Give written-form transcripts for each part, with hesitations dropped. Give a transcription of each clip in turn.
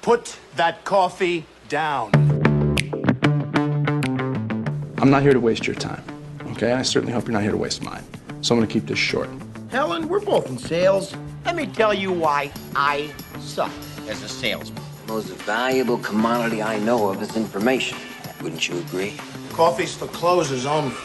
Put that coffee down. I'm not here to waste your time, okay? I certainly hope you're not here to waste mine. So I'm gonna keep this short. Helen, we're both in sales. Let me tell you why I suck as a salesman. The most valuable commodity I know of is information. Wouldn't you agree? Coffee's for closers only.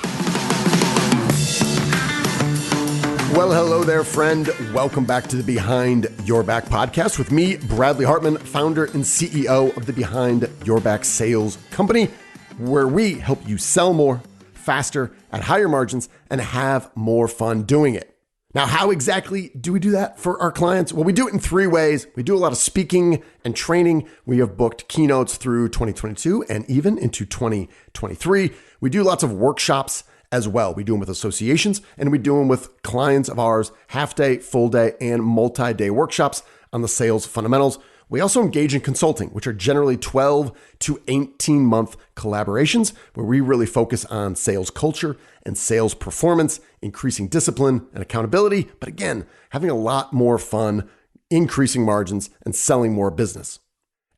Well, hello there, friend. Welcome back to the Behind Your Back podcast with me, Bradley Hartman, founder and CEO of the Behind Your Back Sales Company, where we help you sell more, faster, at higher margins, and have more fun doing it. Now, how exactly do we do that for our clients? Well, we do it in three ways. We do a lot of speaking and training. We have booked keynotes through 2022 and even into 2023. We do lots of workshops as well. We do them with associations and we do them with clients of ours, half day, full day, and multi-day workshops on the sales fundamentals. We also engage in consulting, which are generally 12 to 18 month collaborations where we really focus on sales culture and sales performance, increasing discipline and accountability, but again, having a lot more fun, increasing margins, and selling more business.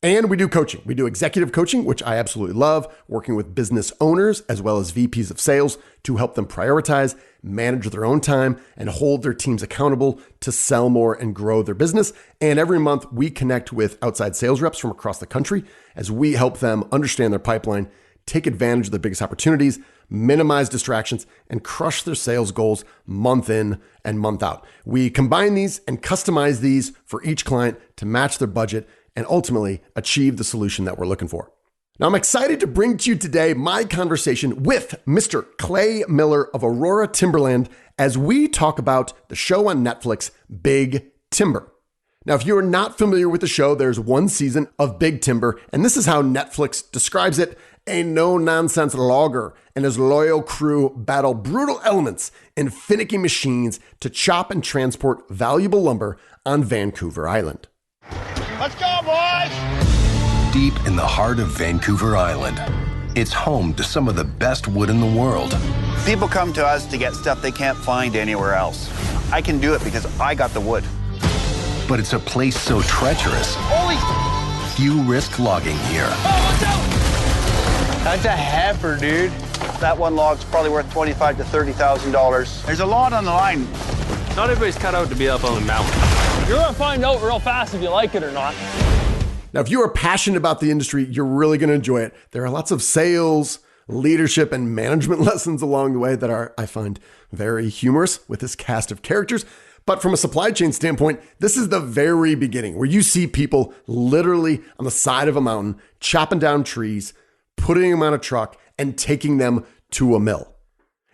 And we do coaching. We do executive coaching, which I absolutely love, working with business owners as well as VPs of sales to help them prioritize, manage their own time, and hold their teams accountable to sell more and grow their business. And every month we connect with outside sales reps from across the country as we help them understand their pipeline, take advantage of their biggest opportunities, minimize distractions, and crush their sales goals month in and month out. We combine these and customize these for each client to match their budget and ultimately achieve the solution that we're looking for. Now, I'm excited to bring to you today my conversation with Mr. Clay Miller of Aurora Timberland as we talk about the show on Netflix, Big Timber. Now, if you are not familiar with the show, there's one season of Big Timber, and this is how Netflix describes it: a no-nonsense logger and his loyal crew battle brutal elements and finicky machines to chop and transport valuable lumber on Vancouver Island. Let's go, boys! Deep in the heart of Vancouver Island, it's home to some of the best wood in the world. People come to us to get stuff they can't find anywhere else. I can do it because I got the wood. But it's a place so treacherous, Holy! few risk logging here. Oh, watch out! That's a heifer, dude. That one log's probably worth $25,000 to $30,000. There's a lot on the line. Not everybody's cut out to be up on the mountain. You're gonna find out real fast if you like it or not. Now, if you are passionate about the industry, you're really going to enjoy it. There are lots of sales, leadership, and management lessons along the way that are, I find, very humorous with this cast of characters. But from a supply chain standpoint, this is the very beginning where you see people literally on the side of a mountain, chopping down trees, putting them on a truck, and taking them to a mill.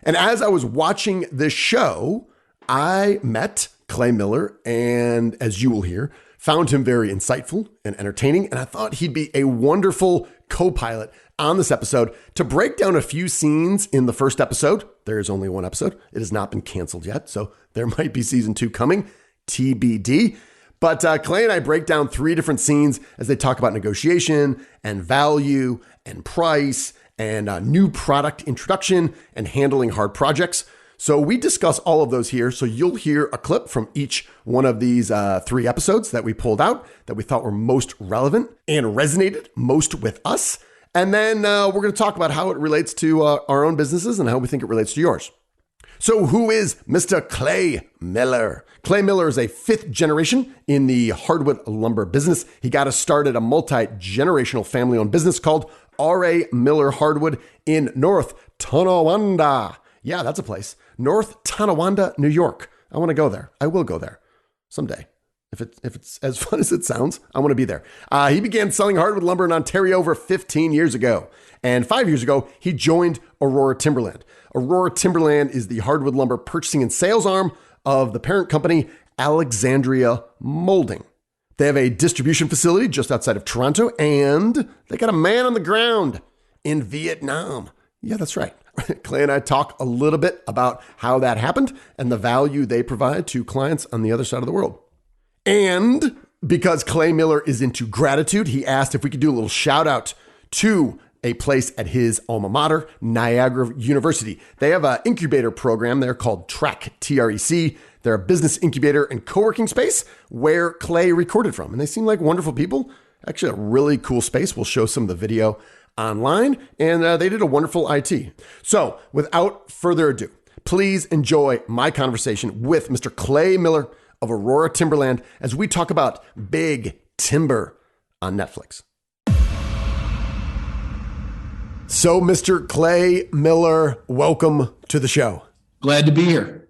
And as I was watching this show, I met Clay Miller, and as you will hear, found him very insightful and entertaining, and I thought he'd be a wonderful co-pilot on this episode to break down a few scenes in the first episode. There is only one episode. It has not been canceled yet, so there might be season 2 coming, TBD. But Clay and I break down 3 different scenes as they talk about negotiation and value and price and new product introduction and handling hard projects. So we discuss all of those here. So you'll hear a clip from each one of these 3 episodes that we pulled out that we thought were most relevant and resonated most with us. And then we're going to talk about how it relates to our own businesses and how we think it relates to yours. So who is Mr. Clay Miller? Clay Miller is a 5th generation in the hardwood lumber business. He got us started a multi-generational family-owned business called R.A. Miller Hardwood in North Tonawanda. Yeah, that's a place. North Tonawanda, New York. I want to go there. I will go there someday. If it's as fun as it sounds, I want to be there. He began selling hardwood lumber in Ontario over 15 years ago. And 5 years ago, he joined Aurora Timberland. Aurora Timberland is the hardwood lumber purchasing and sales arm of the parent company, Alexandria Molding. They have a distribution facility just outside of Toronto, and they got a man on the ground in Vietnam. Yeah, that's right. Clay and I talk a little bit about how that happened and the value they provide to clients on the other side of the world. And because Clay Miller is into gratitude, he asked if we could do a little shout out to a place at his alma mater, Niagara University. They have an incubator program there called TREC, T-R-E-C. They're a business incubator and co-working space where Clay recorded from. And they seem like wonderful people. Actually, a really cool space. We'll show some of the video online, and they did a wonderful IT. So without further ado, please enjoy my conversation with Mr. Clay Miller of Aurora Timberland as we talk about big timber on Netflix. So, Mr. Clay Miller, welcome to the show. Glad to be here.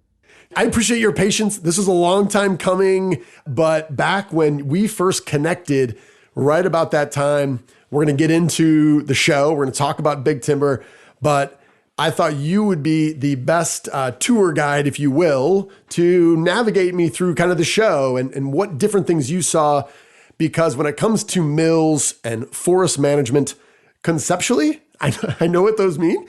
I appreciate your patience. This is a long time coming, but back when we first connected, right about that time, we're going to get into the show. We're going to talk about big timber, but I thought you would be the best tour guide, if you will, to navigate me through kind of the show and what different things you saw. Because when it comes to mills and forest management, conceptually, I know what those mean,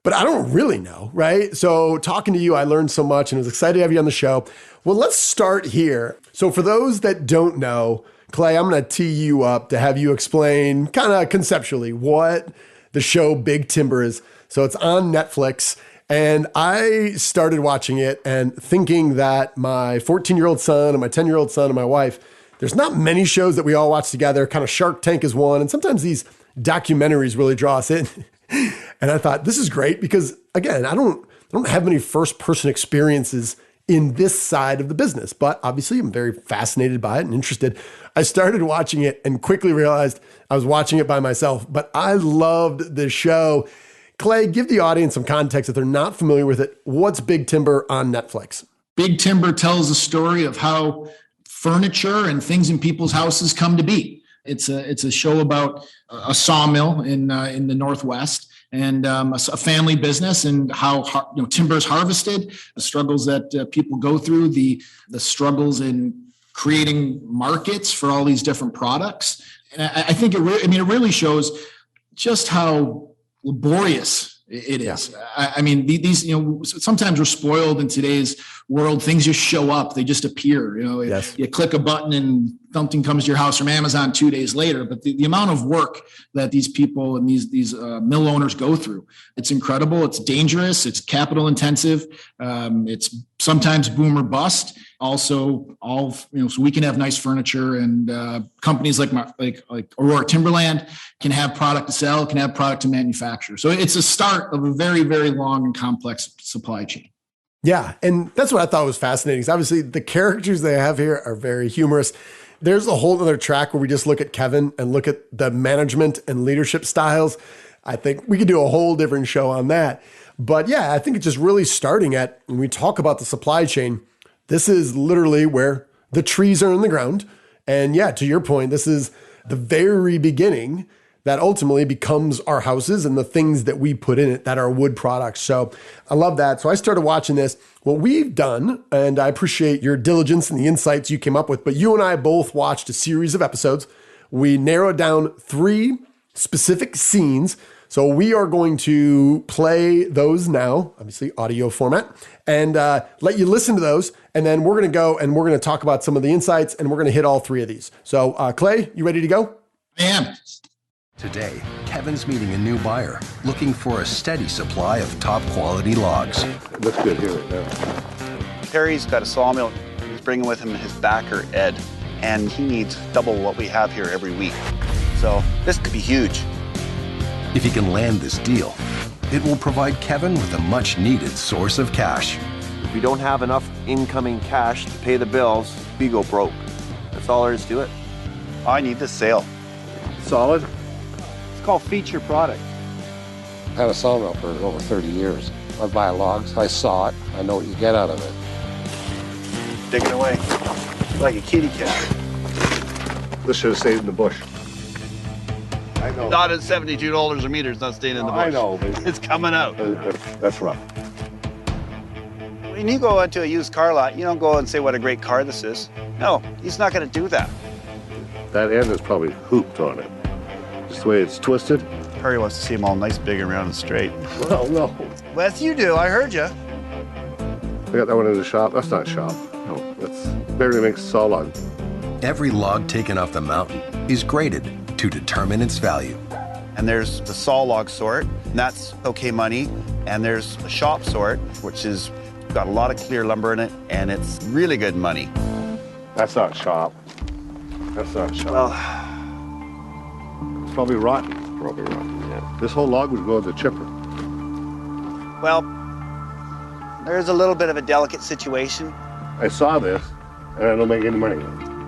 but I don't really know, right? So talking to you, I learned so much and was excited to have you on the show. Well, let's start here. So for those that don't know, Clay, I'm going to tee you up to have you explain kind of conceptually what the show Big Timber is. So it's on Netflix, and I started watching it and thinking that my 14-year-old son and my 10-year-old son and my wife, there's not many shows that we all watch together. Kind of Shark Tank is one, and sometimes these documentaries really draw us in. And I thought, this is great because, again, I don't have many first-person experiences in this side of the business, but obviously I'm very fascinated by it and interested. I started watching it and quickly realized I was watching it by myself, but I loved the show. Clay, give the audience some context if they're not familiar with it. What's Big Timber on Netflix? Big Timber tells a story of how furniture and things in people's houses come to be. It's a show about a sawmill in the Northwest and a family business and how timber is harvested, the struggles that people go through, the struggles in creating markets for all these different products. And I think it really shows just how laborious it is. Yeah. I mean, these, sometimes we're spoiled in today's world. Things just show up. They just appear, Yes. You click a button and something comes to your house from Amazon 2 days later. But the amount of work that these people and these mill owners go through, it's incredible. It's dangerous. It's capital intensive. It's sometimes boom or bust. Also, so we can have nice furniture, and companies like Aurora Timberland can have product to sell, can have product to manufacture. So it's a start of a very, very long and complex supply chain. Yeah, and that's what I thought was fascinating. Because obviously, the characters they have here are very humorous. There's a whole other track where we just look at Kevin and look at the management and leadership styles. I think we could do a whole different show on that. But yeah, I think it's just really starting at, when we talk about the supply chain, this is literally where the trees are in the ground. And yeah, to your point, this is the very beginning that ultimately becomes our houses and the things that we put in it that are wood products. So I love that. So I started watching this. What we've done, and I appreciate your diligence and the insights you came up with, but you and I both watched a series of episodes. We narrowed down 3 specific scenes. So we are going to play those now, obviously audio format, and let you listen to those. And then we're going to go and we're going to talk about some of the insights, and we're going to hit all 3 of these. So Clay, you ready to go? I am. Today, Kevin's meeting a new buyer looking for a steady supply of top quality logs. Looks good here right now. Terry's got a sawmill. He's bringing with him his backer, Ed, and he needs double what we have here every week. So this could be huge. If he can land this deal, it will provide Kevin with a much needed source of cash. If we don't have enough incoming cash to pay the bills, we go broke. That's all there is to it. I need this sale. Solid. It's called feature product. I've had a sawmill for over 30 years. I buy logs, I saw it, I know what you get out of it. Dig it away like a kitty cat. This should have stayed in the bush. I know. Not at $72 a meter. It's not staying in the bush. I know. It's coming out. That's rough. When you go into a used car lot, you don't go and say what a great car this is. No, he's not going to do that. That end is probably hooped on it. Just the way it's twisted. Terry wants to see them all nice, big, and round and straight. Well, no. Yes, you do. I heard you. I got that one in the shop. That's not shop. No, that's barely makes a saw log. Every log taken off the mountain is graded to determine its value. And there's the saw log sort, and that's okay money. And there's a shop sort, which is got a lot of clear lumber in it, and it's really good money. That's not shop. That's not shop. Well, probably rotten. Probably rotten, yeah. This whole log would go to the chipper. Well, there's a little bit of a delicate situation. I saw this, and I don't make any money.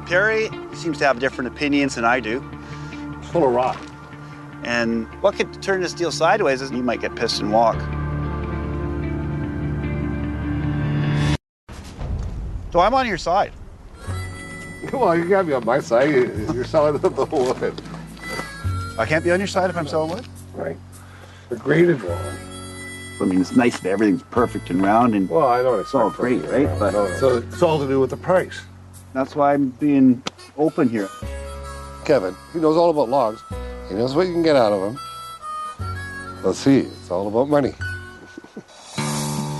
Perry seems to have different opinions than I do. It's full of rot. And what could turn this deal sideways is you might get pissed and walk. So I'm on your side. Well, you gotta be on my side. You're selling the wood. I can't be on your side if I'm selling wood? Right. The graded one. I mean, it's nice if everything's perfect and round and well, I know it's all great, right? But so it's all to do with the price. That's why I'm being open here. Kevin, he knows all about logs. He knows what you can get out of them. Let's see, it's all about money.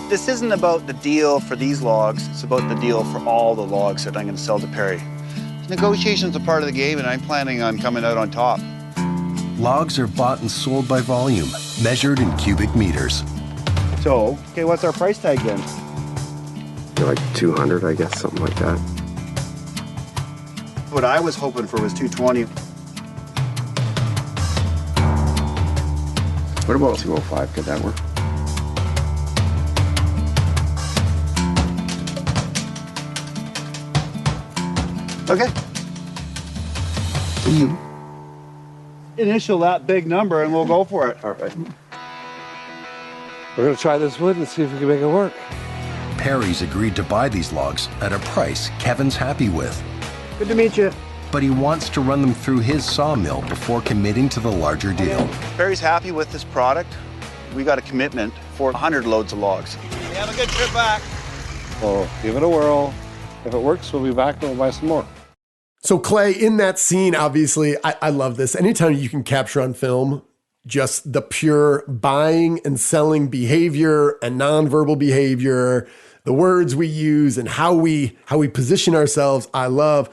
This isn't about the deal for these logs. It's about the deal for all the logs that I'm going to sell to Perry. Negotiations are part of the game, and I'm planning on coming out on top. Logs are bought and sold by volume, measured in cubic meters. So, okay, what's our price tag then? Like 200, I guess, something like that. What I was hoping for was 220. What about 205? Could that work? Okay. You initial that big number and we'll go for it. All right. We're gonna try this wood and see if we can make it work. Perry's agreed to buy these logs at a price Kevin's happy with. Good to meet you. But he wants to run them through his sawmill before committing to the larger deal. Perry's happy with this product. We got a commitment for 100 loads of logs. We have a good trip back. Well, give it a whirl. If it works, we'll be back and we'll buy some more. So Clay, in that scene, obviously, I love this. Anytime you can capture on film just the pure buying and selling behavior and nonverbal behavior, the words we use and how we position ourselves, I love.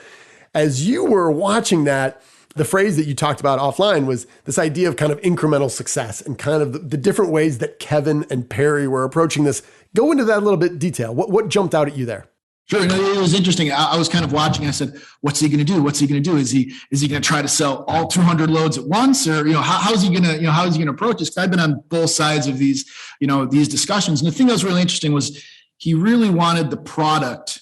As you were watching that, the phrase that you talked about offline was this idea of kind of incremental success and kind of the different ways that Kevin and Perry were approaching this. Go into that a little bit detail. What jumped out at you there? Sure. It was interesting. I was kind of watching. I said, what's he going to do? What's he going to do? Is he going to try to sell all 200 loads at once? Or, how's he going to approach this? I've been on both sides of these discussions. And the thing that was really interesting was he really wanted the product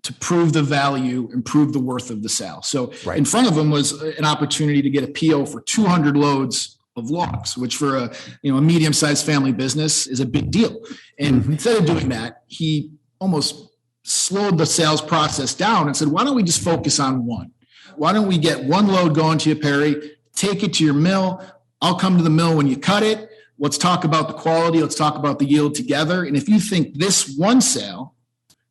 to prove the value and prove the worth of the sale. So in front of him was an opportunity to get a PO for 200 loads of logs, which for a medium-sized family business is a big deal. And instead of doing that, he almost slowed the sales process down and said, why don't we just focus on one? Why don't we get one load going to you, Perry, take it to your mill. I'll come to the mill when you cut it. Let's talk about the quality. Let's talk about the yield together. And if you think this one sale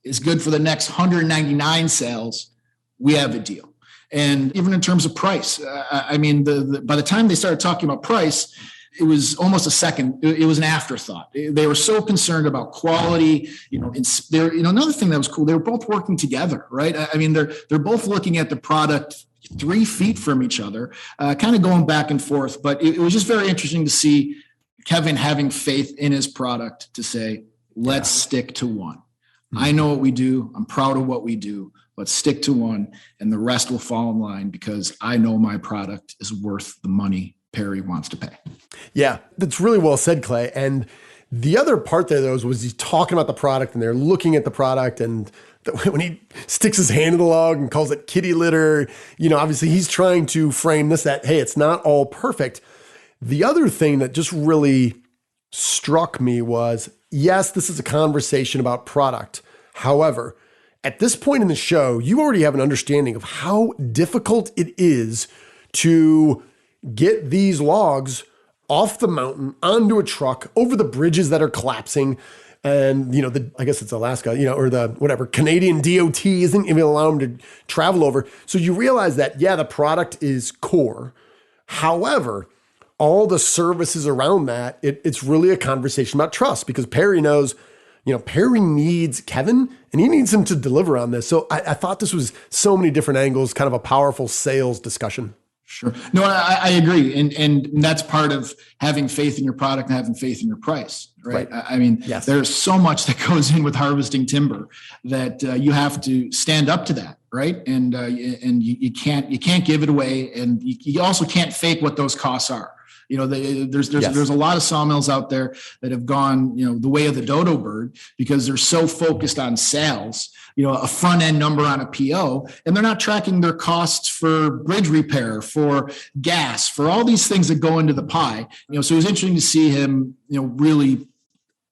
is good for the next 199 sales, we have a deal. And even in terms of price, by the time they started talking about price, it was almost it was an afterthought. They were so concerned about quality, another thing that was cool, they were both working together, right? I mean, they're both looking at the product 3 feet from each other, kind of going back and forth. But it was just very interesting to see Kevin having faith in his product to say, let's stick to one. I know what we do. I'm proud of what we do. Let's stick to one and the rest will fall in line because I know my product is worth the money Perry wants to pay. Yeah, that's really well said, Clay. And the other part there, though, was he's talking about the product and they're looking at the product. And when he sticks his hand in the log and calls it kitty litter, obviously he's trying to frame this that, hey, it's not all perfect. The other thing that just really struck me was, yes, this is a conversation about product. However, at this point in the show, you already have an understanding of how difficult it is to get these logs off the mountain onto a truck over the bridges that are collapsing. And, I guess it's Alaska, or the whatever, Canadian DOT isn't even allowing them to travel over. So you realize that, yeah, the product is core. However, all the services around that, it's really a conversation about trust because Perry knows, Perry needs Kevin and he needs him to deliver on this. So I thought this was so many different angles, kind of a powerful sales discussion. Sure. No, I agree. And that's part of having faith in your product and having faith in your price, right? I mean, yes. There's so much that goes in with harvesting timber that you have to stand up to that, right? And you can't give it away, and you also can't fake what those costs are. You know, there's a lot of sawmills out there that have gone, you know, the way of the dodo bird because they're so focused on sales, you know, a front end number on a PO, and they're not tracking their costs for bridge repair, for gas, for all these things that go into the pie. You know, so it was interesting to see him, you know, really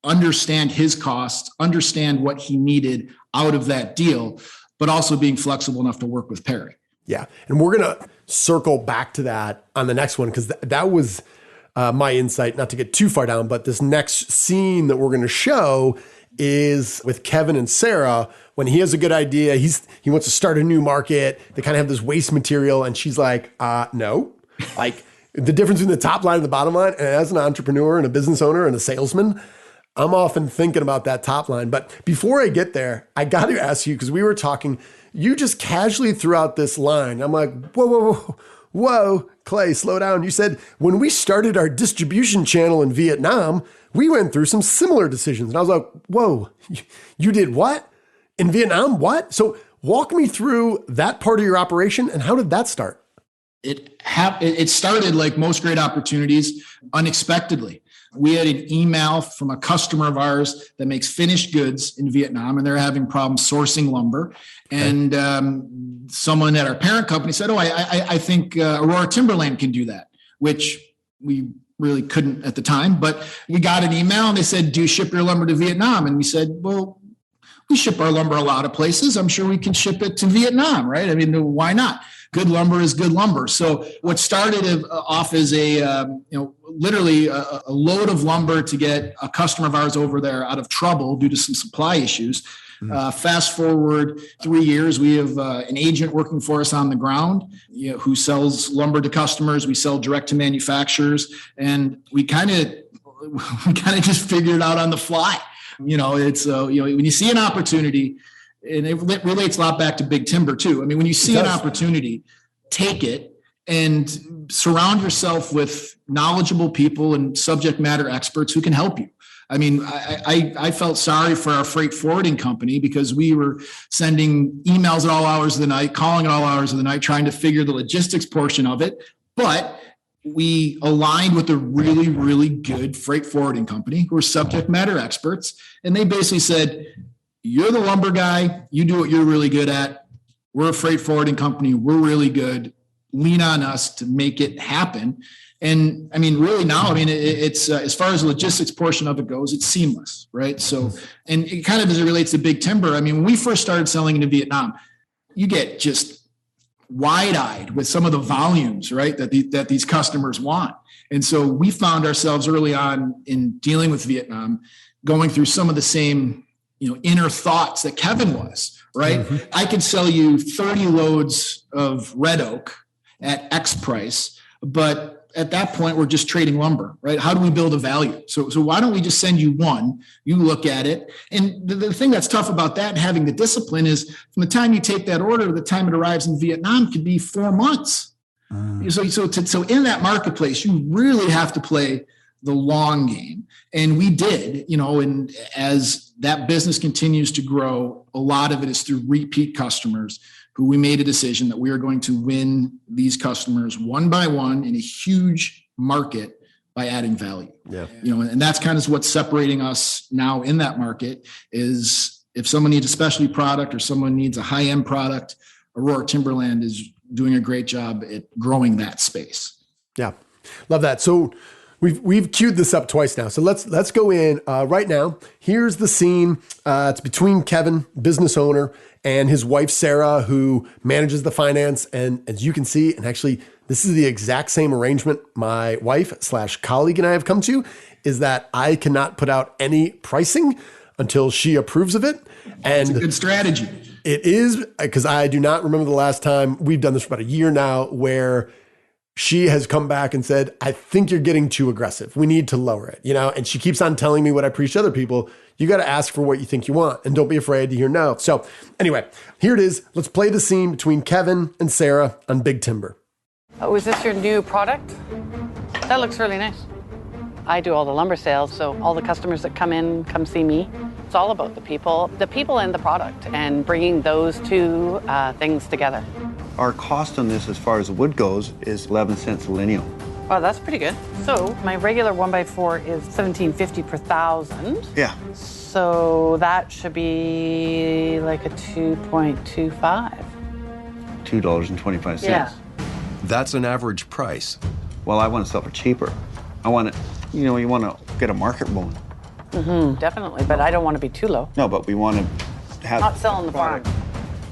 understand his costs, understand what he needed out of that deal, but also being flexible enough to work with Perry. Yeah. And we're going to circle back to that on the next one because that was my insight, not to get too far down, but this next scene that we're going to show is with Kevin and Sarah when he has a good idea. He wants to start a new market. They kind of have this waste material and she's like, no. Like the difference between the top line and the bottom line, and as an entrepreneur and a business owner and a salesman, I'm often thinking about that top line. But before I get there, I got to ask you, because we were talking, you just casually threw out this line. I'm like, whoa, Clay, slow down. You said, when we started our distribution channel in Vietnam, we went through some similar decisions. And I was like, whoa, you did what? In Vietnam, what? So walk me through that part of your operation and how did that start? It started like most great opportunities, unexpectedly. We had an email from a customer of ours that makes finished goods in Vietnam, and they're having problems sourcing lumber. And someone at our parent company said, I think Aurora Timberland can do that, which we really couldn't at the time. But we got an email and they said, do you ship your lumber to Vietnam? And we said, well, we ship our lumber a lot of places. I'm sure we can ship it to Vietnam, right? I mean, why not? Good lumber is good lumber. So what started off as literally a load of lumber to get a customer of ours over there out of trouble due to some supply issues. Fast forward 3 years, we have an agent working for us on the ground, you know, who sells lumber to customers. We sell direct to manufacturers, and we kind of just figured it out on the fly. You know, it's when you see an opportunity. And it relates a lot back to big timber too. I mean, when you see an opportunity, take it and surround yourself with knowledgeable people and subject matter experts who can help you. I mean, I felt sorry for our freight forwarding company because we were sending emails at all hours of the night, calling at all hours of the night, trying to figure the logistics portion of it. But we aligned with a really, really good freight forwarding company who are subject matter experts. And they basically said, you're the lumber guy. You do what you're really good at. We're a freight forwarding company. We're really good. Lean on us to make it happen. And I mean, really now, I mean, it's as far as the logistics portion of it goes, it's seamless, right? So, and it kind of as it relates to big timber, I mean, when we first started selling into Vietnam, you get just wide-eyed with some of the volumes, right, that these customers want. And so we found ourselves early on in dealing with Vietnam, going through some of the same inner thoughts that Kevin was, right? Mm-hmm. I could sell you 30 loads of red oak at X price, but at that point, we're just trading lumber, right? How do we build a value? So why don't we just send you one? You look at it. And the thing that's tough about that and having the discipline is from the time you take that order to the time it arrives in Vietnam could be 4 months. So in that marketplace, you really have to play the long game. And we did, and as that business continues to grow, a lot of it is through repeat customers who we made a decision that we are going to win these customers one by one in a huge market by adding value. Yeah. And that's kind of what's separating us now in that market is if someone needs a specialty product or someone needs a high-end product, Aurora Timberland is doing a great job at growing that space. Yeah. Love that. So We've queued this up twice now. So let's go in right now. Here's the scene. It's between Kevin, business owner, and his wife, Sarah, who manages the finance. And as you can see, and actually this is the exact same arrangement my wife/colleague and I have come to, is that I cannot put out any pricing until she approves of it. And it's a good strategy. It is, because I do not remember the last time. We've done this for about a year now where she has come back and said, I think you're getting too aggressive. We need to lower it, and she keeps on telling me what I preach to other people. You got to ask for what you think you want and don't be afraid to hear no. So anyway, here it is. Let's play the scene between Kevin and Sarah on Big Timber. Oh, is this your new product? That looks really nice. I do all the lumber sales, so all the customers that come in, come see me. It's all about the people and the product, and bringing those two things together. Our cost on this, as far as wood goes, is 11 cents a lineal. Wow, that's pretty good. So my regular 1x4 is $17.50 per thousand. Yeah. So that should be like a 2.25. $2.25. Yeah. That's an average price. Well, I want to sell for cheaper. I want it, you want to get a market going. Mm-hmm, definitely, but I don't want to be too low. No, but we want to have... Not selling the farm.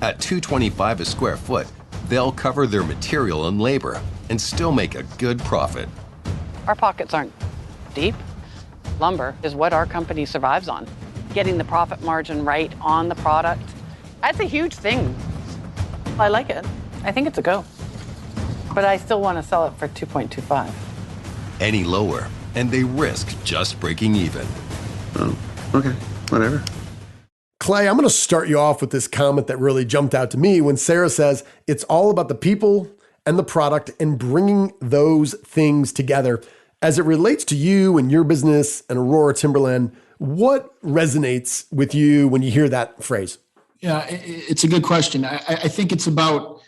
At $2.25 a square foot, they'll cover their material and labor and still make a good profit. Our pockets aren't deep. Lumber is what our company survives on. Getting the profit margin right on the product, that's a huge thing. I like it. I think it's a go. But I still want to sell it for 2.25. Any lower, and they risk just breaking even. Oh, okay, whatever. Clay, I'm going to start you off with this comment that really jumped out to me when Sarah says it's all about the people and the product and bringing those things together. As it relates to you and your business and Aurora Timberland, what resonates with you when you hear that phrase? Yeah, it's a good question. I think it's about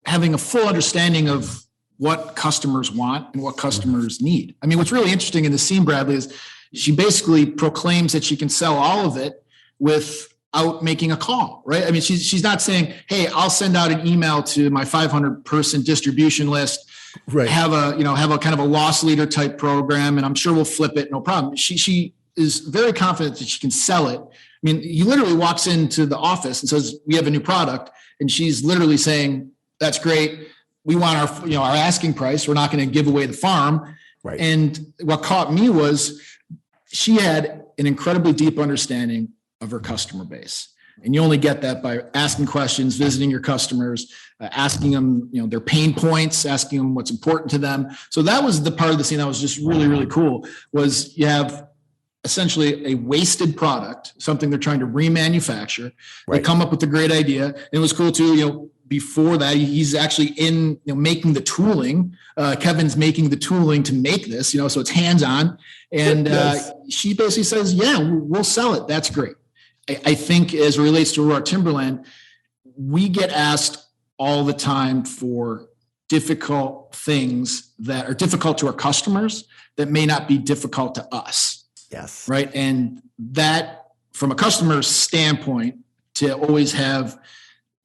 having a full understanding of what customers want and what customers need. I mean, what's really interesting in the scene, Bradley, is she basically proclaims that she can sell all of it without making a call, right? I mean, she's not saying, hey, I'll send out an email to my 500 person distribution list, right? Have a kind of a loss leader type program, and I'm sure we'll flip it, no problem. She is very confident that she can sell it. I mean, he literally walks into the office and says, we have a new product. And she's literally saying, that's great. We want our asking price. We're not going to give away the farm. Right. And what caught me was she had an incredibly deep understanding of her customer base. And you only get that by asking questions, visiting your customers, asking them, their pain points, asking them what's important to them. So that was the part of the scene that was just really, really cool, was you have essentially a wasted product, something they're trying to remanufacture. Right. They come up with a great idea. And it was cool too, before that, he's actually in making the tooling. Kevin's making the tooling to make this, so it's hands-on. And yes. She basically says, yeah, we'll sell it. That's great. I think as it relates to Aurora Timberland, we get asked all the time for difficult things that are difficult to our customers that may not be difficult to us. Yes. Right. And that, from a customer's standpoint, to always have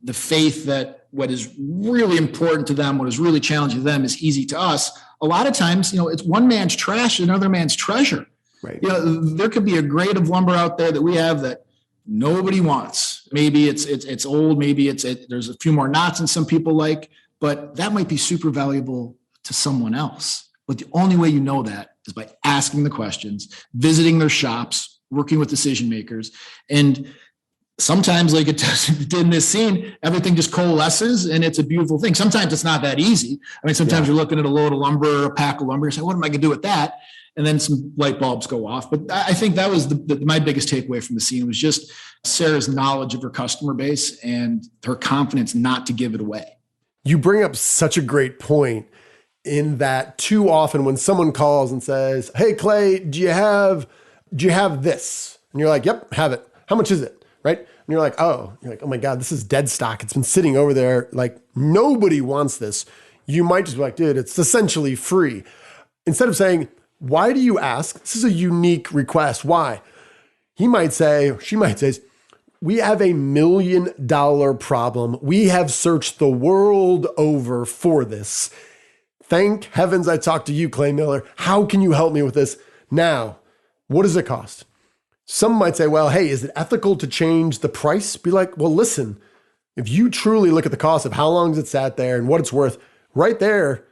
the faith that what is really important to them, what is really challenging to them, is easy to us. A lot of times, it's one man's trash, another man's treasure. Right. There could be a grade of lumber out there that we have that nobody wants. Maybe it's old. Maybe there's a few more knots than some people like, but that might be super valuable to someone else. But the only way you know that is by asking the questions, visiting their shops, working with decision makers. And sometimes, like it did in this scene, everything just coalesces and it's a beautiful thing. Sometimes it's not that easy. I mean, sometimes you're looking at a load of lumber, a pack of lumber, and say, what am I going to do with that? And then some light bulbs go off. But I think that was my biggest takeaway from the scene, was just Sarah's knowledge of her customer base and her confidence not to give it away. You bring up such a great point, in that too often when someone calls and says, hey, Clay, do you have this? And you're like, yep, have it. How much is it? Right? And you're like, oh my God, this is dead stock. It's been sitting over there. Like, nobody wants this. You might just be like, dude, it's essentially free. Instead of saying, why do you ask? This is a unique request. Why? He might say, or she might say, we have $1 million problem. We have searched the world over for this. Thank heavens I talked to you, Clay Miller. How can you help me with this? Now, what does it cost? Some might say, well, hey, is it ethical to change the price? Be like, well, listen, if you truly look at the cost of how long it's sat there and what it's worth, right there,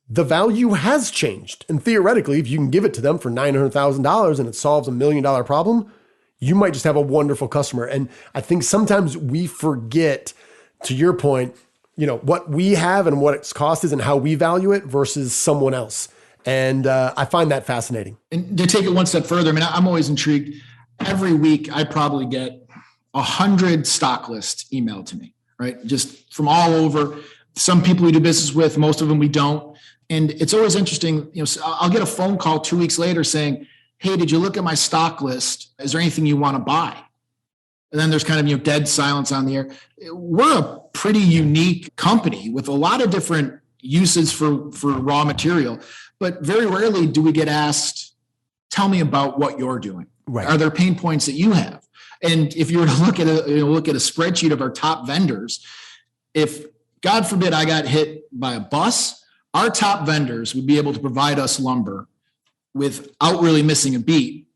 the value has changed. And theoretically, if you can give it to them for $900,000 and it solves $1 million problem, you might just have a wonderful customer. And I think sometimes we forget, to your point, what we have and what its cost is and how we value it versus someone else. And I find that fascinating. And to take it one step further, I mean, I'm always intrigued. Every week, I probably get 100 stock lists emailed to me, right? Just from all over. Some people we do business with, most of them we don't. And it's always interesting, so I'll get a phone call 2 weeks later saying, hey, did you look at my stock list? Is there anything you want to buy? And then there's kind of, dead silence on the air. We're a pretty unique company with a lot of different uses for raw material, but very rarely do we get asked, tell me about what you're doing. Right. Are there pain points that you have? And if you were to look at a spreadsheet of our top vendors, if God forbid I got hit by a bus, our top vendors would be able to provide us lumber without really missing a beat,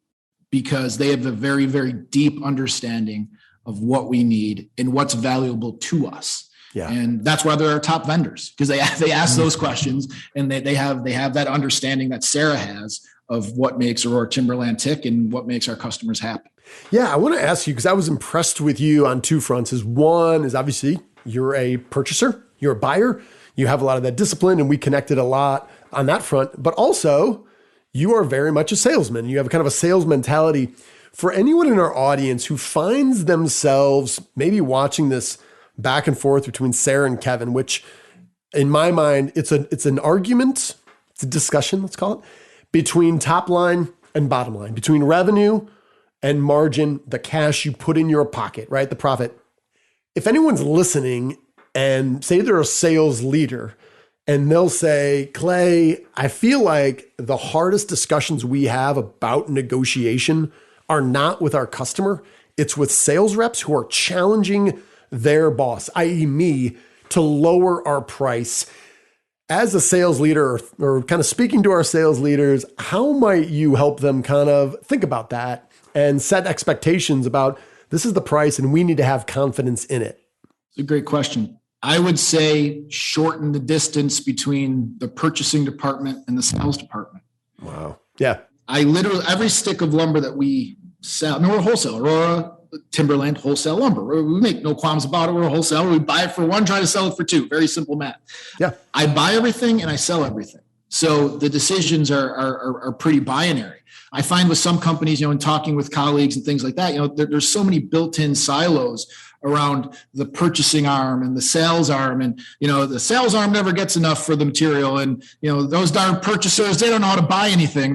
because they have a very, very deep understanding of what we need and what's valuable to us. Yeah. And that's why they're our top vendors, because they ask those questions, and they have that understanding that Sarah has of what makes Aurora Timberland tick and what makes our customers happy. Yeah, I want to ask you, because I was impressed with you on two fronts. One is obviously you're a purchaser, you're a buyer, you have a lot of that discipline, and we connected a lot on that front, but also you are very much a salesman. You have kind of a sales mentality. For anyone in our audience who finds themselves maybe watching this back and forth between Sarah and Kevin, which in my mind, it's an argument, it's a discussion, let's call it, between top line and bottom line, between revenue and margin, the cash you put in your pocket, right? The profit. If anyone's listening and say they're a sales leader, and they'll say, Clay, I feel like the hardest discussions we have about negotiation are not with our customer. It's with sales reps who are challenging their boss, i.e. me, to lower our price. As a sales leader, or kind of speaking to our sales leaders, how might you help them kind of think about that and set expectations about this is the price and we need to have confidence in it? It's a great question. I would say shorten the distance between the purchasing department and the sales department. Wow. Yeah. I literally, every stick of lumber that we sell, we're a wholesaler, Aurora Timberland wholesale lumber. We make no qualms about it. We're a wholesaler. We buy it for one, try to sell it for two. Very simple math. Yeah. I buy everything and I sell everything. So the decisions are pretty binary. I find with some companies, in talking with colleagues and things like that, there's so many built-in silos around the purchasing arm and the sales arm. And, the sales arm never gets enough for the material. And, those darn purchasers, they don't know how to buy anything.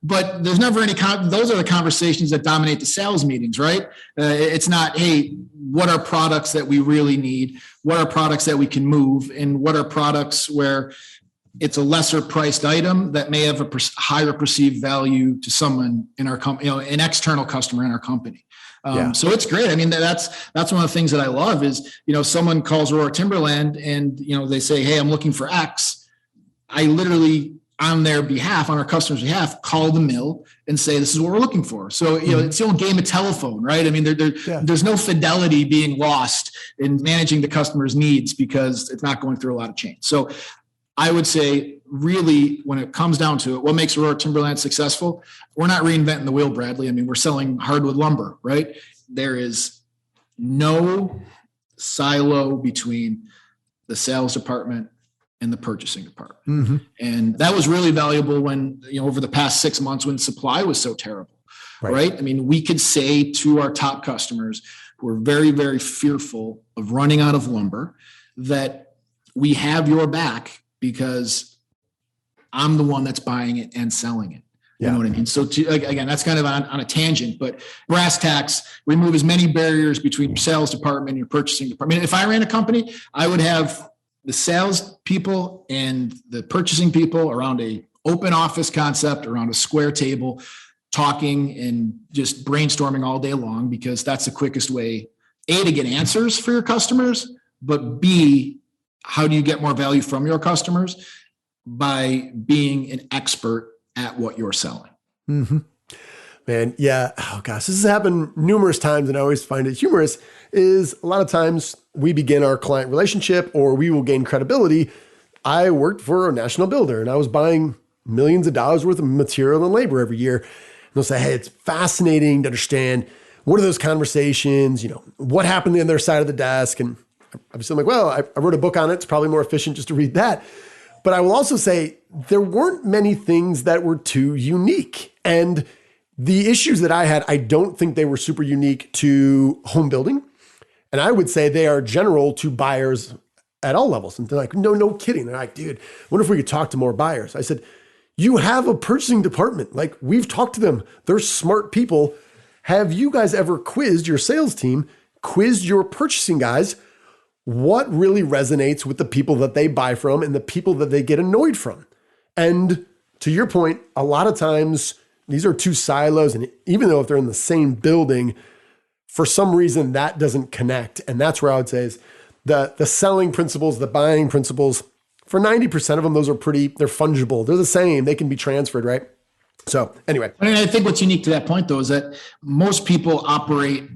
But there's never any, those are the conversations that dominate the sales meetings, right? It's not, hey, what are products that we really need? What are products that we can move? And what are products where it's a lesser priced item that may have a higher perceived value to someone in our company, an external customer in our company. So it's great. I mean, that's one of the things that I love is, someone calls Aurora Timberland and, they say, hey, I'm looking for X. I literally, on their behalf, on our customer's behalf, call the mill and say, this is what we're looking for. So, it's the old game of telephone, right? I mean, there's no fidelity being lost in managing the customer's needs because it's not going through a lot of change. So I would say, really, when it comes down to it, what makes Aurora Timberland successful? We're not reinventing the wheel, Bradley. I mean, we're selling hardwood lumber, right? There is no silo between the sales department and the purchasing department. Mm-hmm. And that was really valuable when, over the past 6 months when supply was so terrible, right? I mean, we could say to our top customers who are very, very fearful of running out of lumber that we have your back because I'm the one that's buying it and selling it. You know what I mean? So again, that's kind of on a tangent, but brass tacks, remove as many barriers between your sales department and your purchasing department. If I ran a company, I would have the sales people and the purchasing people around a open office concept, around a square table, talking and just brainstorming all day long, because that's the quickest way, A, to get answers for your customers, but B, how do you get more value from your customers? By being an expert at what you're selling. Mm-hmm. Man, yeah. Oh gosh, this has happened numerous times, and I always find it humorous. Is a lot of times we begin our client relationship, or we will gain credibility. I worked for a national builder, and I was buying millions of dollars worth of material and labor every year. And they'll say, "Hey, it's fascinating to understand what are those conversations. What happened on the other side of the desk." And obviously, I'm like, "Well, I wrote a book on it. It's probably more efficient just to read that." But I will also say there weren't many things that were too unique. And the issues that I had, I don't think they were super unique to home building. And I would say they are general to buyers at all levels. And they're like, no kidding. They're like, dude, wonder if we could talk to more buyers. I said, you have a purchasing department. Like, we've talked to them. They're smart people. Have you guys ever quizzed your sales team, quizzed your purchasing guys, what really resonates with the people that they buy from and the people that they get annoyed from? And to your point, a lot of times these are two silos. And even though if they're in the same building, for some reason that doesn't connect. And that's where I would say is the selling principles, the buying principles, for 90% of them, those are they're fungible. They're the same. They can be transferred, right? So anyway. I mean, I think what's unique to that point, though, is that most people operate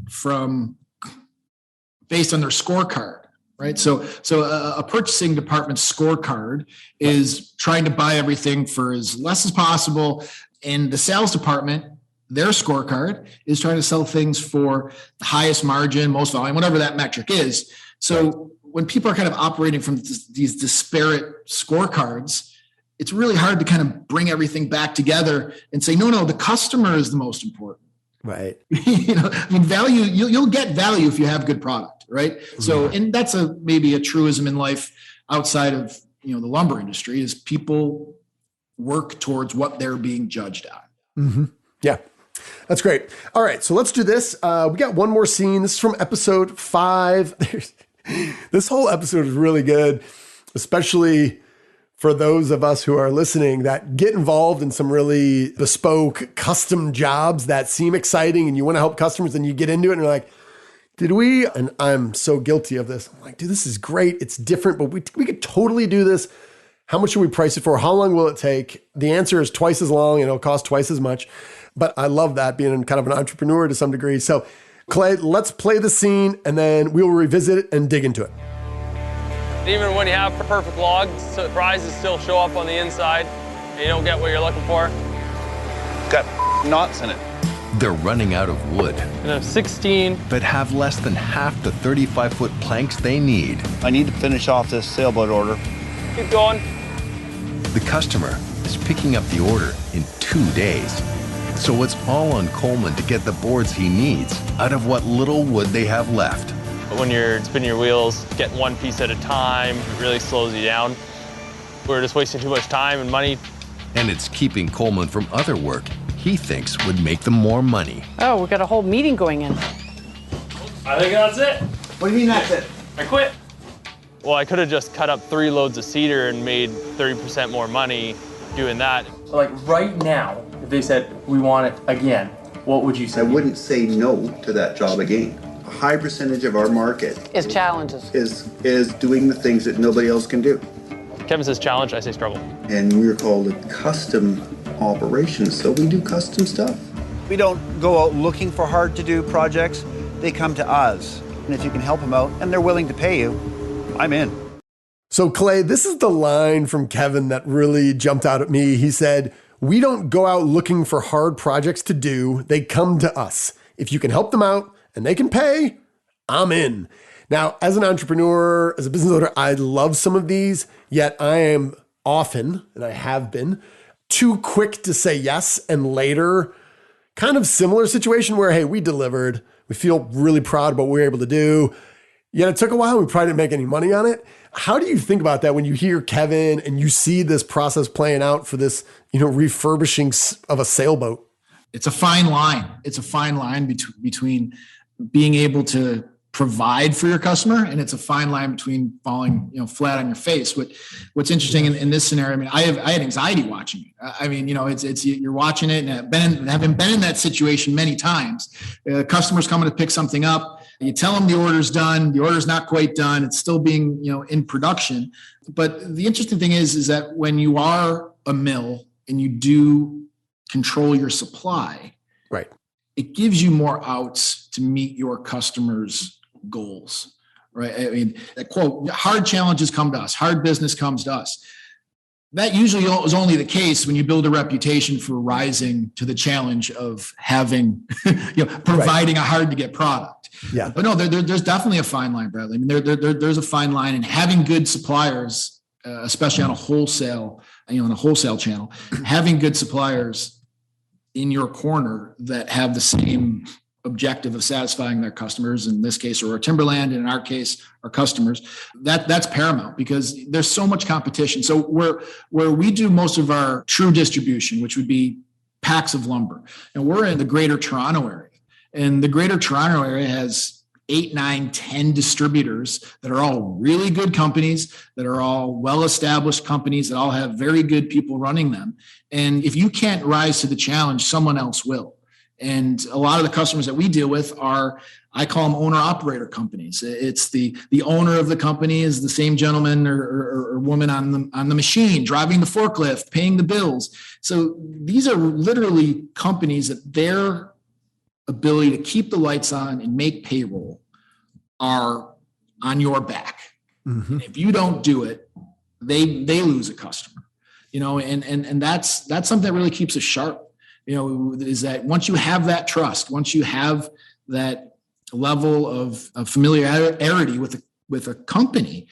based on their scorecard, right? So a purchasing department scorecard is trying to buy everything for as less as possible. And the sales department, their scorecard is trying to sell things for the highest margin, most volume, whatever that metric is. So when people are kind of operating from these disparate scorecards, it's really hard to kind of bring everything back together and say, no, the customer is the most important. Right. Value, you'll get value if you have good product, right? Mm-hmm. So, and that's maybe a truism in life outside of, the lumber industry, is people work towards what they're being judged on. Mm-hmm. Yeah. That's great. All right. So let's do this. We got one more scene. This is from episode 5. This whole episode is really good, especially for those of us who are listening that get involved in some really bespoke custom jobs that seem exciting and you want to help customers and you get into it and you're like, did we? And I'm so guilty of this. I'm like, dude, this is great. It's different, but we could totally do this. How much should we price it for? How long will it take? The answer is twice as long and it'll cost twice as much. But I love that, being kind of an entrepreneur to some degree. So Clay, let's play the scene and then we'll revisit it and dig into it. Even when you have perfect logs, surprises still show up on the inside and you don't get what you're looking for. Got knots in it. They're running out of wood. And I'm 16. But have less than half the 35-foot planks they need. I need to finish off this sailboat order. Keep going. The customer is picking up the order in 2 days. So it's all on Coleman to get the boards he needs out of what little wood they have left. But when you're spinning your wheels, getting one piece at a time, it really slows you down. We're just wasting too much time and money. And it's keeping Coleman from other work he thinks would make them more money. Oh, we got a whole meeting going in. I think that's it. What do you mean that's it? I quit. Well, I could have just cut up 3 loads of cedar and made 30% more money doing that. So like right now, if they said, we want it again, what would you say? I wouldn't say no to that job again. A high percentage of our market is challenges. Is doing the things that nobody else can do. Kevin says challenge, I say struggle. And we're called a custom operations, so we do custom stuff. We don't go out looking for hard to do projects. They come to us. And if you can help them out and they're willing to pay you, I'm in. So Clay, this is the line from Kevin that really jumped out at me. He said, we don't go out looking for hard projects to do. They come to us. If you can help them out and they can pay, I'm in. Now, as an entrepreneur, as a business owner, I love some of these, yet I am often, and I have been, too quick to say yes, and later, kind of similar situation where, hey, we delivered. We feel really proud about what we were able to do. Yet it took a while. We probably didn't make any money on it. How do you think about that when you hear Kevin and you see this process playing out for this, refurbishing of a sailboat? It's a fine line. It's a fine line between being able to provide for your customer, and it's a fine line between falling, flat on your face. What's interesting in this scenario, I had anxiety watching it. It's you're watching it, and having been in that situation many times. Customers coming to pick something up, you tell them the order's done, the order's not quite done, it's still being in production. But the interesting thing is that when you are a mill and you do control your supply, right, it gives you more outs to meet your customers' goals, right? That quote, hard challenges come to us, hard business comes to us. That usually is only the case when you build a reputation for rising to the challenge of having, providing a hard to get product. Yeah. But no, there's definitely a fine line, Bradley. There's a fine line, and having good suppliers, especially on a wholesale, on a wholesale channel, having good suppliers in your corner that have the same objective of satisfying their customers, in this case, Aurora Timberland, and in our case, our customers, that's paramount because there's so much competition. So where we do most of our true distribution, which would be packs of lumber, and we're in the Greater Toronto area. And the Greater Toronto area has 8, 9, 10 distributors that are all really good companies, that are all well-established companies, that all have very good people running them. And if you can't rise to the challenge, someone else will. And a lot of the customers that we deal with are, I call them owner-operator companies. It's the owner of the company is the same gentleman or woman on the machine, driving the forklift, paying the bills. So these are literally companies that their ability to keep the lights on and make payroll are on your back. Mm-hmm. If you don't do it, they lose a customer. And that's something that really keeps us sharp. Is that once you have that trust, once you have that level of familiarity with a company,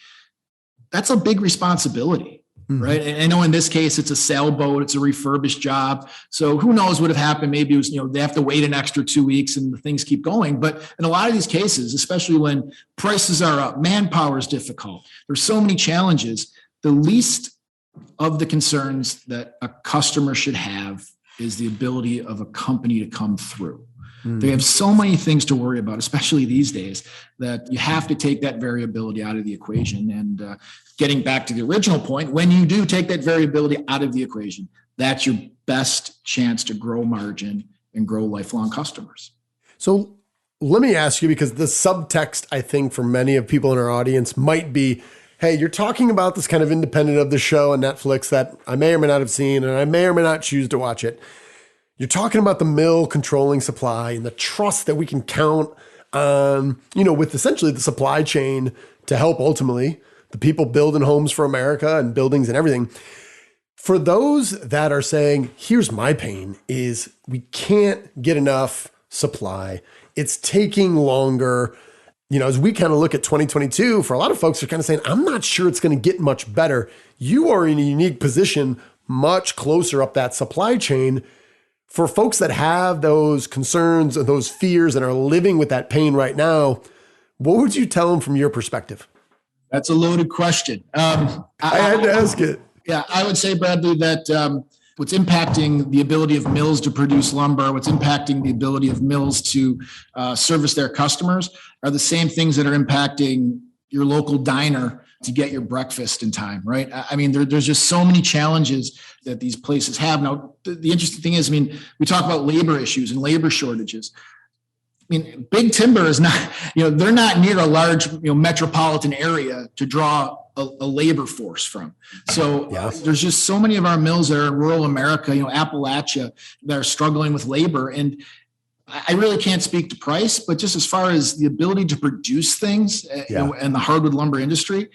that's a big responsibility, mm-hmm. right? And I know in this case, it's a sailboat, it's a refurbished job. So who knows what have happened? Maybe it was, they have to wait an extra 2 weeks and things keep going. But in a lot of these cases, especially when prices are up, manpower is difficult, there's so many challenges. The least of the concerns that a customer should have is the ability of a company to come through. Mm. They have so many things to worry about, especially these days, that you have to take that variability out of the equation. And getting back to the original point, when you do take that variability out of the equation, that's your best chance to grow margin and grow lifelong customers. So let me ask you, because the subtext, I think, for many of people in our audience might be, hey, you're talking about this kind of independent of the show on Netflix that I may or may not have seen, and I may or may not choose to watch it. You're talking about the mill controlling supply and the trust that we can count on, with essentially the supply chain to help ultimately the people building homes for America and buildings and everything. For those that are saying, here's my pain, is we can't get enough supply. It's taking longer. As we kind of look at 2022, for a lot of folks are kind of saying, I'm not sure it's going to get much better. You are in a unique position, much closer up that supply chain. For folks that have those concerns and those fears and are living with that pain right now, what would you tell them from your perspective? That's a loaded question. I had to ask it. Yeah, I would say, Bradley, that what's impacting the ability of mills to produce lumber, what's impacting the ability of mills to service their customers are the same things that are impacting your local diner to get your breakfast in time, right? I mean, there's just so many challenges that these places have. Now, the interesting thing is, we talk about labor issues and labor shortages. Big timber is not, they're not near a large, metropolitan area to draw a labor force from. So There's just so many of our mills that are in rural America, Appalachia, that are struggling with labor. And I really can't speak to price, but just as far as the ability to produce things and the hardwood lumber industry,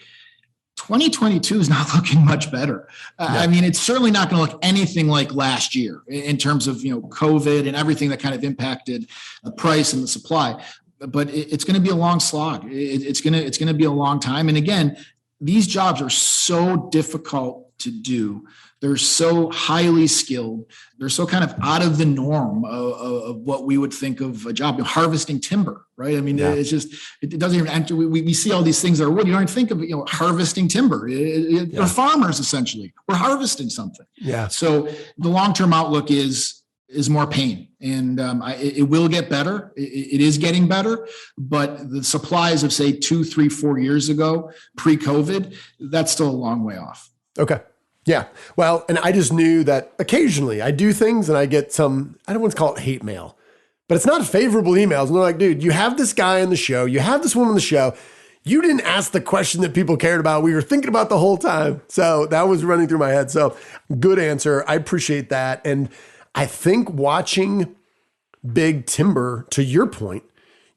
2022 is not looking much better. It's certainly not going to look anything like last year in terms of, COVID and everything that kind of impacted the price and the supply. But it's going to be a long slog. It's going to be a long time. And again, these jobs are so difficult to do. They're so highly skilled. They're so kind of out of the norm of what we would think of a job. Harvesting timber, right? It's just, it doesn't even enter. We see all these things that are wood. You don't even think of, harvesting timber. We're farmers, essentially. We're harvesting something. Yeah. So the long-term outlook is more pain. And it will get better. It is getting better. But the supplies of, say, 2, 3, 4 years ago, pre-COVID, that's still a long way off. Okay. Yeah. Well, and I just knew that occasionally I do things and I get some, I don't want to call it hate mail, but it's not favorable emails. And they're like, dude, you have this guy on the show. You have this woman on the show. You didn't ask the question that people cared about. We were thinking about the whole time. So that was running through my head. So good answer. I appreciate that. And I think watching Big Timber, to your point,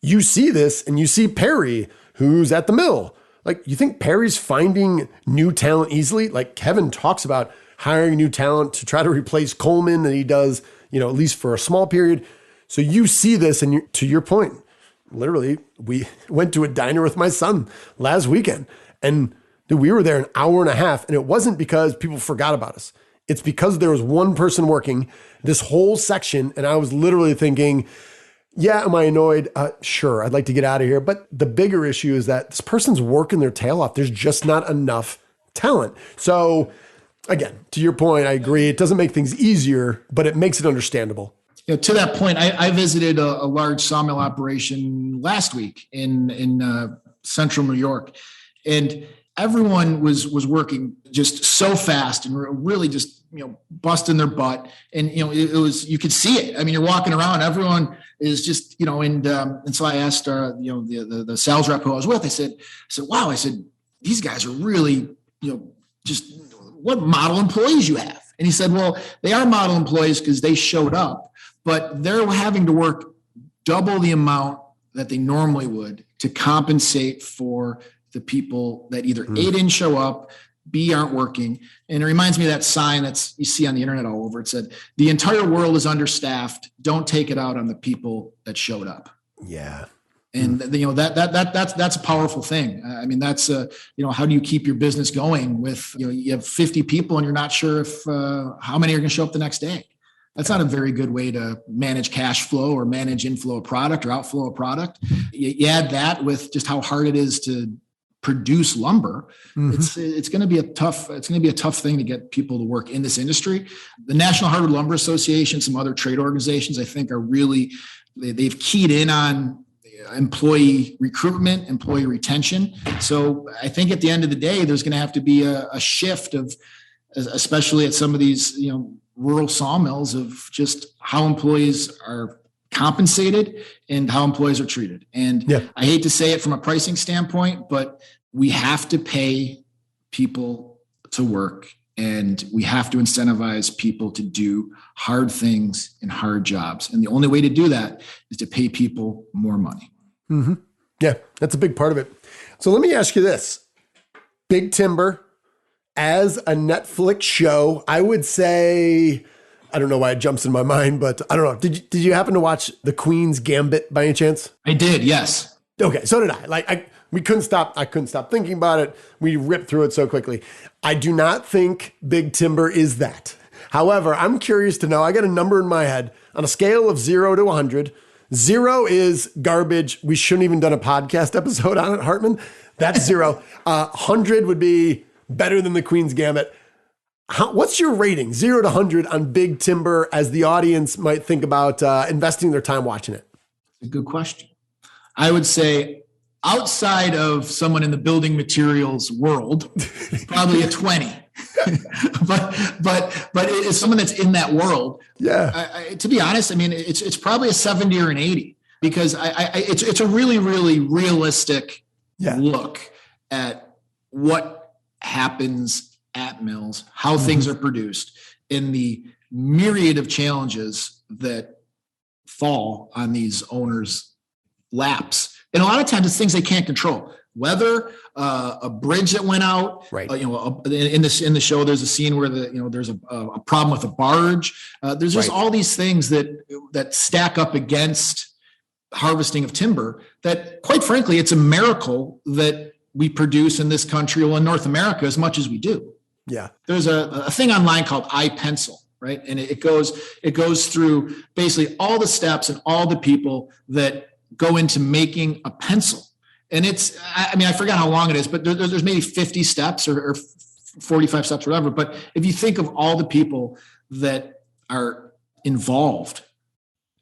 you see this and you see Perry, who's at the mill. Like, you think Perry's finding new talent easily? Like Kevin talks about hiring new talent to try to replace Coleman, and he does, at least for a small period. So you see this, and to your point, literally, we went to a diner with my son last weekend, and dude, we were there an hour and a half, and it wasn't because people forgot about us. It's because there was one person working this whole section, and I was literally thinking, Yeah, am I annoyed? Sure, I'd like to get out of here. But the bigger issue is that this person's working their tail off. There's just not enough talent. So again, to your point, I agree. It doesn't make things easier, but it makes it understandable. To that point, I visited a large sawmill operation last week in central New York, and everyone was working just so fast and really just busting their butt. And it was, you could see it. I mean, you're walking around, everyone is just and so I asked the sales rep who I was with. I said, wow. I said, these guys are really just what model employees you have. And he said, well, they are model employees because they showed up, but they're having to work double the amount that they normally would to compensate for the people that either A, didn't show up, B, aren't working. And it reminds me of that sign you see on the internet all over. It said, the entire world is understaffed. Don't take it out on the people that showed up. Yeah. And that's a powerful thing. I mean, that's how do you keep your business going with you have 50 people and you're not sure if how many are going to show up the next day. That's not a very good way to manage cash flow or manage inflow of product or outflow of product. You add that with just how hard it is to produce lumber. It's going to be a tough thing to get people to work in this industry. The National Hardwood Lumber Association, some other trade organizations, I think are really, they've keyed in on employee recruitment, employee retention. So I think at the end of the day, there's going to have to be a shift of, especially at some of these, rural sawmills, of just how employees are compensated and how employees are treated. And I hate to say it from a pricing standpoint, but we have to pay people to work and we have to incentivize people to do hard things and hard jobs. And the only way to do that is to pay people more money. Mm-hmm. Yeah, that's a big part of it. So let me ask you this. Big Timber as a Netflix show, I would say, I don't know why it jumps in my mind, but I don't know. Did you happen to watch The Queen's Gambit by any chance? I did, yes. Okay, so did I. I couldn't stop thinking about it. We ripped through it so quickly. I do not think Big Timber is that. However, I'm curious to know, I got a number in my head on a scale of 0 to 100. 0 is garbage. We shouldn't even done a podcast episode on it, Hartman. That's 0. 100 would be better than The Queen's Gambit. What's your rating, 0 to 100 on Big Timber, as the audience might think about investing their time watching it? A good question. I would say outside of someone in the building materials world, probably a 20. but it's someone that's in that world. Yeah. To be honest, I mean, it's probably a 70 or an 80 because it's a really, really realistic look at what happens at mills, how things are produced, and the myriad of challenges that fall on these owners' laps. And a lot of times it's things they can't control. Weather, a bridge that went out. Right. In the show, there's a scene where there's a problem with a barge. There's just all these things that stack up against harvesting of timber. That, quite frankly, it's a miracle that we produce in this country, well, in North America, as much as we do. Yeah. There's a thing online called iPencil, right? And it goes through basically all the steps and all the people that go into making a pencil. And I forgot how long it is, but there's maybe 50 steps or 45 steps, or whatever. But if you think of all the people that are involved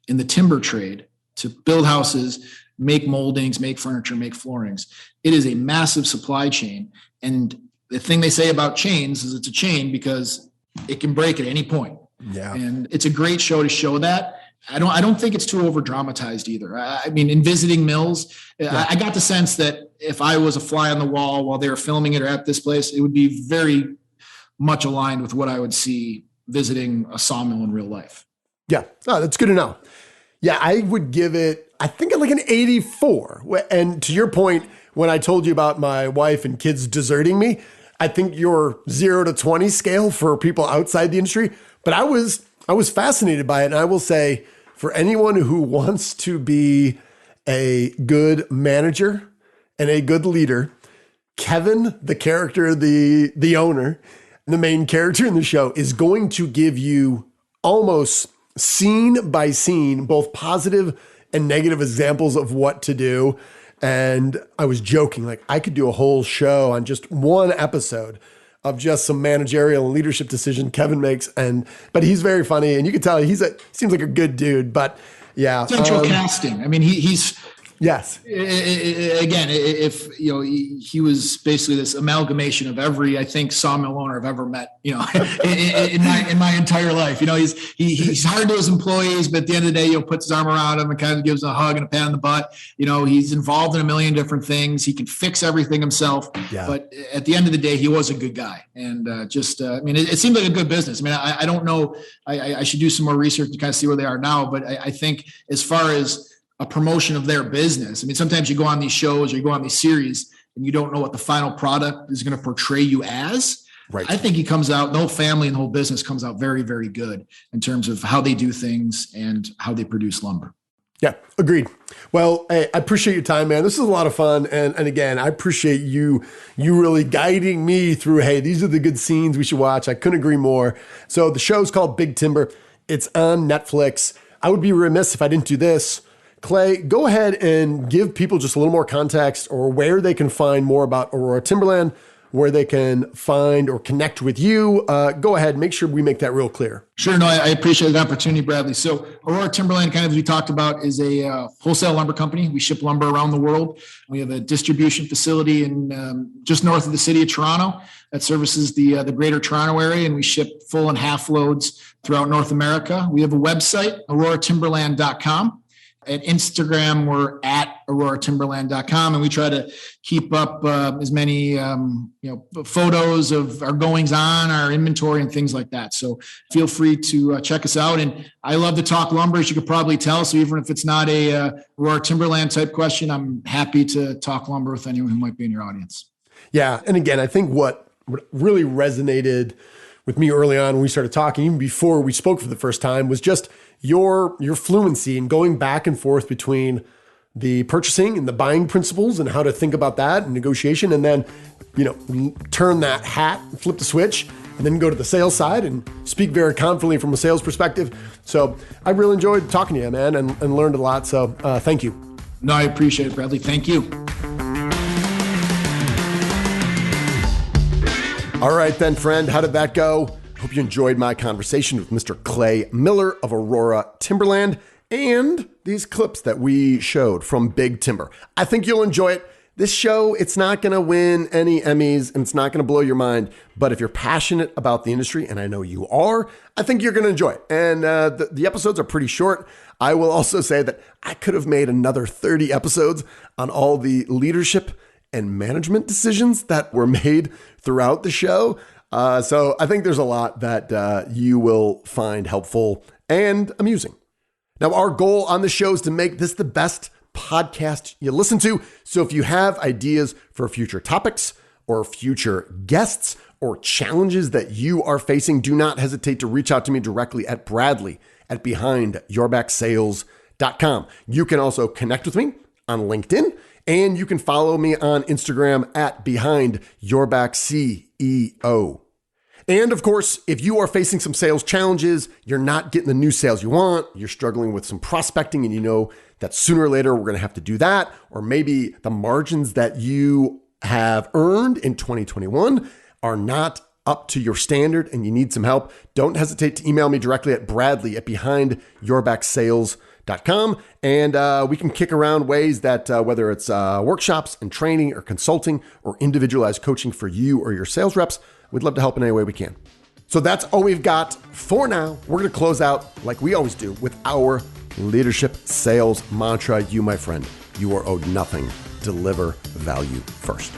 in the timber trade to build houses, make moldings, make furniture, make floorings, it is a massive supply chain. And the thing they say about chains is it's a chain because it can break at any point. Yeah. And it's a great show to show that. I don't think it's too over dramatized either. I mean, in visiting mills, I got the sense that if I was a fly on the wall while they were filming it or at this place, it would be very much aligned with what I would see visiting a sawmill in real life. Yeah. Oh, that's good to know. Yeah. I would give it, I think, like an 84. And to your point, when I told you about my wife and kids deserting me, I think your 0 to 20 scale for people outside the industry, but I was fascinated by it. And I will say, for anyone who wants to be a good manager and a good leader, Kevin, the character, the owner, the main character in the show, is going to give you almost scene by scene, both positive and negative examples of what to do. And I was joking, like I could do a whole show on just one episode of just some managerial and leadership decision Kevin makes. But he's very funny, and you can tell seems like a good dude. But yeah, central casting. I mean, he's yes. Again, if he was basically this amalgamation of every, I think, sawmill owner I've ever met. In my entire life. He's hard to his employees, but at the end of the day, puts his arm around them and kind of gives them a hug and a pat on the butt. He's involved in a million different things. He can fix everything himself. Yeah. But at the end of the day, he was a good guy. And it seemed like a good business. I mean, I don't know. I should do some more research to kind of see where they are now. But I think as far as a promotion of their business. I mean, sometimes you go on these shows or you go on these series and you don't know what the final product is going to portray you as. Right. I think he comes out, the whole family and the whole business comes out very, very good in terms of how they do things and how they produce lumber. Yeah, agreed. Well, hey, I appreciate your time, man. This is a lot of fun. And again, I appreciate you really guiding me through, hey, these are the good scenes we should watch. I couldn't agree more. So the show's called Big Timber. It's on Netflix. I would be remiss if I didn't do this. Clay, go ahead and give people just a little more context or where they can find more about Aurora Timberland, where they can find or connect with you. Go ahead, make sure we make that real clear. Sure. No, I appreciate the opportunity, Bradley. So Aurora Timberland, kind of as we talked about, is a wholesale lumber company. We ship lumber around the world. We have a distribution facility in just north of the city of Toronto that services the greater Toronto area, and we ship full and half loads throughout North America. We have a website, auroratimberland.com. At Instagram, we're at auroratimberland.com, and we try to keep up as many photos of our goings on, our inventory, and things like that. So feel free to check us out. And I love to talk lumber, as you could probably tell. So even if it's not a Aurora Timberland type question, I'm happy to talk lumber with anyone who might be in your audience. Yeah, and again, I think what really resonated with me early on when we started talking, even before we spoke for the first time, was just your fluency and going back and forth between the purchasing and the buying principles and how to think about that and negotiation, and then, turn that hat, flip the switch, and then go to the sales side and speak very confidently from a sales perspective. So I really enjoyed talking to you, man, and learned a lot. So thank you. No, I appreciate it, Bradley. Thank you. All right then, friend, how did that go? Hope you enjoyed my conversation with Mr. Clay Miller of Aurora Timberland and these clips that we showed from Big Timber. I think you'll enjoy it. This show, it's not going to win any Emmys and it's not going to blow your mind. But if you're passionate about the industry, and I know you are, I think you're going to enjoy it. And the episodes are pretty short. I will also say that I could have made another 30 episodes on all the leadership and management decisions that were made throughout the show. So I think there's a lot that you will find helpful and amusing. Now, our goal on the show is to make this the best podcast you listen to. So if you have ideas for future topics or future guests or challenges that you are facing, do not hesitate to reach out to me directly at Bradley at BehindYourBackSales.com. You can also connect with me on LinkedIn, and you can follow me on Instagram at BehindYourBackCEO. And of course, if you are facing some sales challenges, you're not getting the new sales you want, you're struggling with some prospecting, and you know that sooner or later we're going to have to do that, or maybe the margins that you have earned in 2021 are not up to your standard and you need some help, don't hesitate to email me directly at Bradley at BehindYourBackSales.com, and we can kick around ways that whether it's workshops and training or consulting or individualized coaching for you or your sales reps, we'd love to help in any way we can. So that's all we've got for now. We're going to close out like we always do with our leadership sales mantra. You, my friend, you are owed nothing. Deliver value first.